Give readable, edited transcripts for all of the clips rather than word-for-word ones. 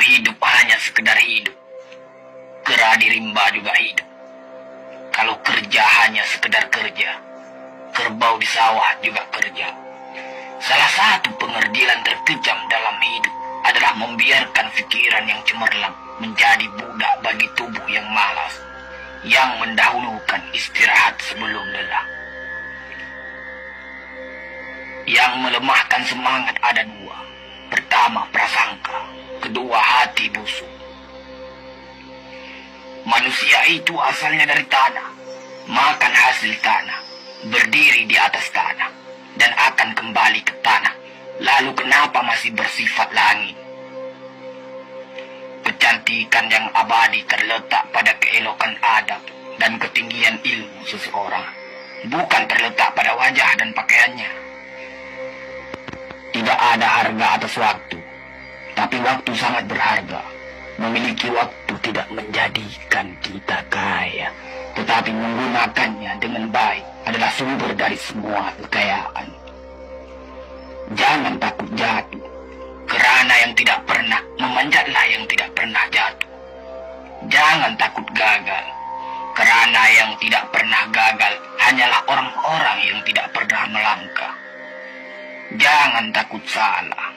hidup hanya sekedar hidup, kera di rimba juga hidup. Kalau kerja hanya sekedar kerja, kerbau di sawah juga kerja. Salah satu pengerdilan terkejam dalam hidup adalah membiarkan pikiran yang cemerlang menjadi budak bagi tubuh yang malas, yang mendahulukan istirahat sebelum lelah. Yang melemahkan semangat ada dua. Pertama, prasangka. Kedua, hati busuk. Manusia itu asalnya dari tanah, makan hasil tanah, berdiri di atas tanah, dan akan kembali ke tanah. Lalu kenapa masih bersifat langit? Kecantikan yang abadi terletak pada keelokan adab dan ketinggian ilmu seseorang, bukan terletak pada wajah dan pakaiannya. Tidak ada harga atas waktu, tapi waktu sangat berharga. Memiliki waktu tidak menjadikan kita kaya, tetapi menggunakannya dengan baik adalah sumber dari semua kekayaan. Jangan takut jatuh, kerana yang tidak pernah memanjatlah yang tidak pernah jatuh. Jangan takut gagal, kerana yang tidak pernah gagal hanyalah orang-orang yang tidak pernah melangkah. Jangan takut salah,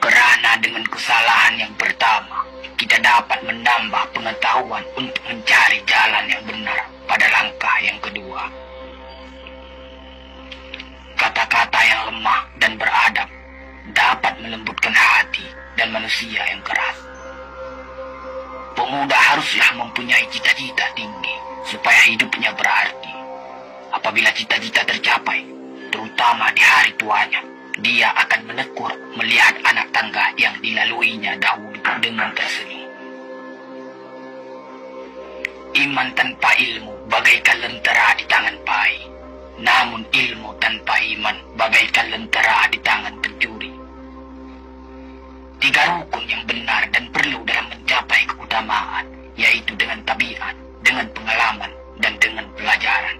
kerana dengan kesalahan yang pertama, kita dapat menambah pengetahuan untuk mencari jalan yang benar pada langkah yang kedua. Kata-kata yang lemah dan beradab dapat melembutkan hati dan manusia yang keras. Pemuda haruslah mempunyai cita-cita tinggi supaya hidupnya berarti. Apabila cita-cita tercapai, terutama di hari tuanya, dia akan menekur melihat anak tangga yang dilaluinya dahulu dengan tersenyum. Iman tanpa ilmu bagaikan lentera di tangan pai, namun ilmu tanpa iman bagaikan lentera di tangan pencuri. Tiga rukun yang benar dan perlu dalam mencapai keutamaan, yaitu dengan tabiat, dengan pengalaman, dan dengan pelajaran.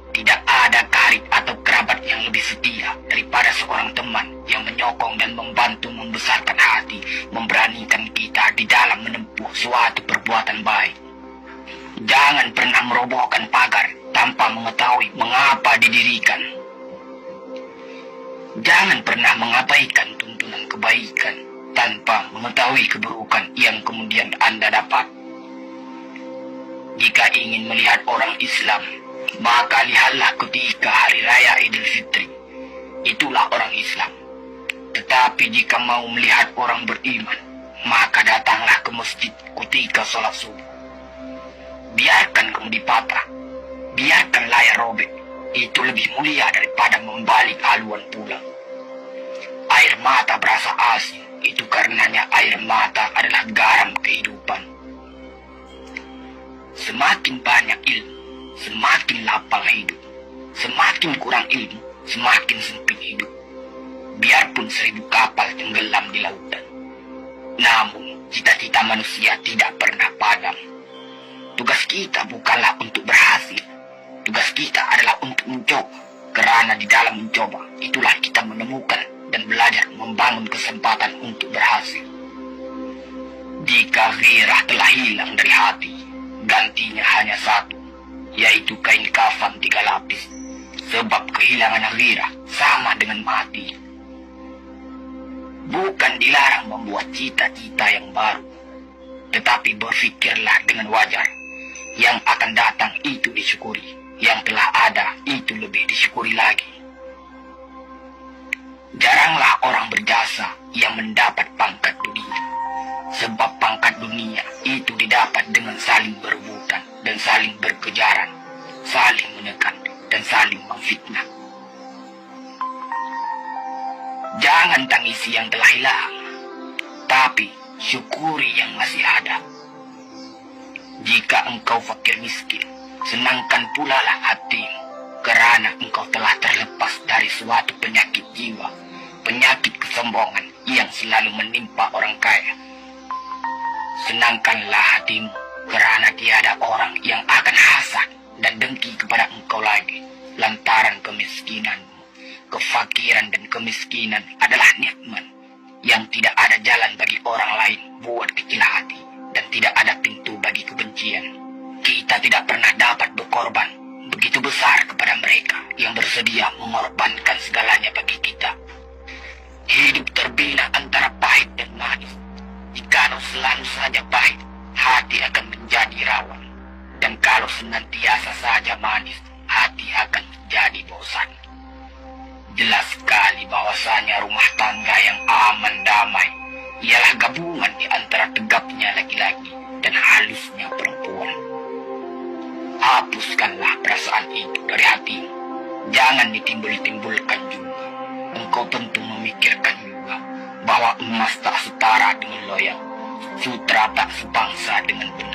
Tidak ada karib atau kerabat yang lebih setia daripada seorang teman yang menyokong dan membantu membesarkan hati, memberanikan kita di dalam menempuh suatu perbuatan baik. Jangan pernah merobohkan pagar tanpa mengetahui mengapa didirikan. Jangan pernah mengabaikan tuntunan kebaikan tanpa mengetahui keburukan yang kemudian Anda dapat. Jika ingin melihat orang Islam, maka lihatlah ketika hari raya Idul Fitri. Itulah orang Islam. Tetapi jika mau melihat orang beriman, maka datanglah ke masjid ketika sholat subuh. Biarkan kemudi patah, biarkan layar robek. Itu lebih mulia daripada membalik haluan pulang. Air mata berasa asin, itu karenanya air mata adalah garam kehidupan. Semakin banyak ilmu, semakin lapang hidup. Semakin kurang ilmu, semakin sempit hidup. Biarpun 1000 kapal tenggelam di lautan, namun cita-cita manusia tidak pernah padam. Tugas kita bukanlah untuk berhasil. Tugas kita adalah untuk mencoba. Kerana di dalam mencoba, itulah kita menemukan dan belajar membangun kesempatan untuk berhasil. Jika ghirah telah hilang dari hati, gantinya hanya satu, yaitu kain kafan 3 lapis. Sebab kehilangan ghirah sama dengan mati. Bukan dilarang membuat cita-cita yang baru, tetapi berfikirlah dengan wajar. Yang akan datang itu disyukuri, yang telah ada itu lebih disyukuri lagi. Jaranglah orang berjasa yang mendapat pangkat dunia, sebab pangkat dunia itu didapat dengan saling berebutan dan saling berkejaran, saling menekan dan saling memfitnah. Jangan tangisi yang telah hilang, tapi syukuri yang masih ada. Jika engkau fakir miskin, senangkan pula lah hatimu, kerana engkau telah terlepas dari suatu penyakit jiwa, penyakit kesombongan yang selalu menimpa orang kaya. Senangkanlah hatimu, kerana tiada orang yang akan hasad dan dengki kepada engkau lagi, lantaran kemiskinanmu. Kefakiran dan kemiskinan adalah nikmat, yang tidak ada jalan bagi orang lain buat kecil hati, dan tidak ada pintu bagi kebencian. Kita tidak pernah dapat berkorban begitu besar kepada mereka yang bersedia mengorbankan segalanya bagi kita. Hidup terbina antara pahit dan manis. Jikalau selalu saja pahit, hati akan menjadi rawan. Dan kalau senantiasa saja manis, hati akan menjadi bosan. Jelas sekali bahwasanya rumah tangga yang aman damai ialah gabungan di antara tegapnya laki-laki dan halusnya perempuan. Hapuskanlah perasaan itu dari hatimu. Jangan ditimbul-timbulkan juga. Engkau tentu memikirkan juga bahwa emas tak setara dengan loyang, sutra tak sebangsa dengan benih.